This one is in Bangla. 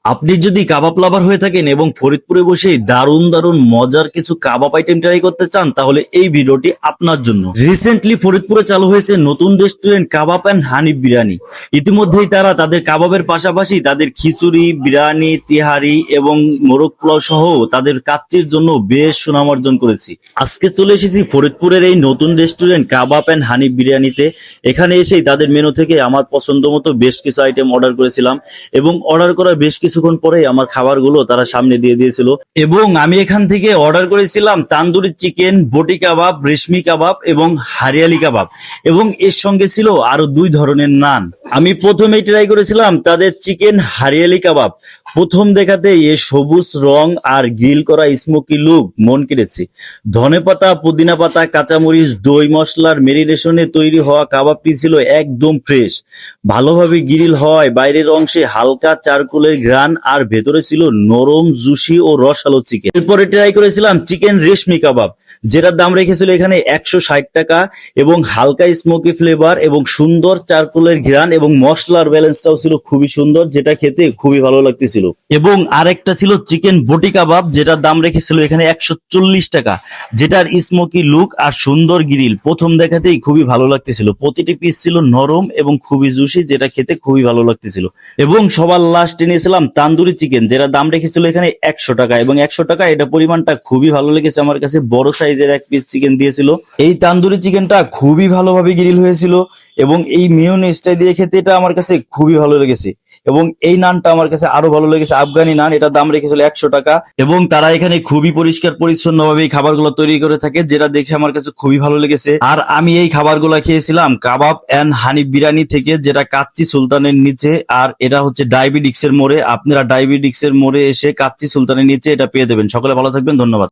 আপনি যদি কাবাব লাভার হয়ে থাকেন এবং ফরিদপুরে বসেই দারুণ দারুণ মজার কিছু কাবাব আইটেম ট্রাই করতে চান, তাহলে এই ভিডিওটি আপনার জন্য। রিসেন্টলি ফরিদপুরে চালু হয়েছে নতুন restaurant kebab and Hanif biryani. ইতিমধ্যেই তারা তাদের কাবাবের পাশাপাশি তাদের খিচুড়ি, বিরিয়ানি, তিহারি এবং মোরগ পোলাও সহ তাদের কাচ্চির জন্য বেশ সুনাম অর্জন করেছি। আজকে চলে এসেছি ফরিদপুরের এই নতুন রেস্টুরেন্ট কাবাব অ্যান্ড হানিফ বিরিয়ানিতে। এখানে এসেই তাদের মেনু থেকে আমার পছন্দ মতো বেশ কিছু আইটেম অর্ডার করেছিলাম এবং অর্ডার করার বেশ কিছুক্ষণ পরে আমার খাবারগুলো তারা সামনে দিয়ে দিয়েছিল। এবং আমি এখান থেকে অর্ডার করেছিলাম তান্দুরি চিকেন, বটি কাবাব, রেশমি কাবাব এবং হারিয়ালি কাবাব, এবং এর সঙ্গে ছিল আরো 2 ধরনের নান। আমি প্রথমেই ট্রাই করেছিলাম তাদের চিকেন হারিয়ালি কাবাব। প্রথম দেখাতে এ সবুজ রং আর গ্রিল করা স্মোকি লুক মন কেড়েছে। ধনেপাতা, পুদিনা পাতা, কাঁচামরিচ, দই মশলার মেরিনেশনে তৈরি হওয়া কাবাবটি ছিল একদম ফ্রেশ, ভালোভাবে গ্রিল হওয়ায় বাইরের অংশে হালকা চারকোলের ঘ্রাণ আর ভেতরে ছিল নরম, জুসি ও রসালো চিকেন। এরপরে ট্রাই করেছিলাম চিকেন রেশমি কাবাব, যেটার দাম রেখেছিল এখানে 160 টাকা, এবং হালকা স্মোকি ফ্লেভার এবং সুন্দর চারকোলের ঘ্রাণ এবং মশলার ব্যালেন্সটাও ছিল খুবই সুন্দর, যেটা খেতে খুবই ভালো লাগতেছিল। এবং আরেকটা ছিল চিকেন বটি কাবাব, যেটার দাম রেখেছিল এখানে 140 টাকা, যেটার স্মোকি লুক আর সুন্দর গ্রিল প্রথম দেখাতেই খুবই ভালো লাগতেছিল। প্রতিটি পিস ছিল নরম এবং খুবই জুসি, যেটা খেতে খুবই ভালো লাগতেছিল। এবং সবার লাস্টে নিয়েছিলাম তান্দুরি চিকেন, যেটা দাম রেখেছিল এখানে 100 টাকা, এবং 100 টাকা এটা পরিমাণটা খুবই ভালো লেগেছে আমার কাছে। বড় সাইজের এক পিস চিকেন দিয়েছিল। এই তান্দুরি চিকেনটা খুবই ভালোভাবে গ্রিল হয়েছিল এবং এই মেয়োনেজটা দিয়ে খেতে এটা আমার কাছে খুবই ভালো লেগেছে। এবং এই নানটা আমার কাছে আরো ভালো লেগেছে, আফগানি নান, এটা দাম রেখেছিল 100 টাকা। এবং তারা এখানে খুবই পরিষ্কার পরিচ্ছন্ন ভাবে এই খাবারগুলো তৈরি করে থাকে, যেটা দেখে আমার কাছে খুবই ভালো লেগেছে। আর আমি এই খাবারগুলো খেয়েছিলাম কাবাব অ্যান্ড হানিফ বিরিয়ানি থেকে, যেটা কাচ্চি সুলতানের নিচে। আর এটা হচ্ছে ডায়াবেটিক্স এর মোড়ে। আপনারা ডায়াবেটিক্স এর মোড়ে এসে কাচ্চি সুলতানের নিচে এটা পেয়ে দেবেন। সকলে ভালো থাকবেন, ধন্যবাদ।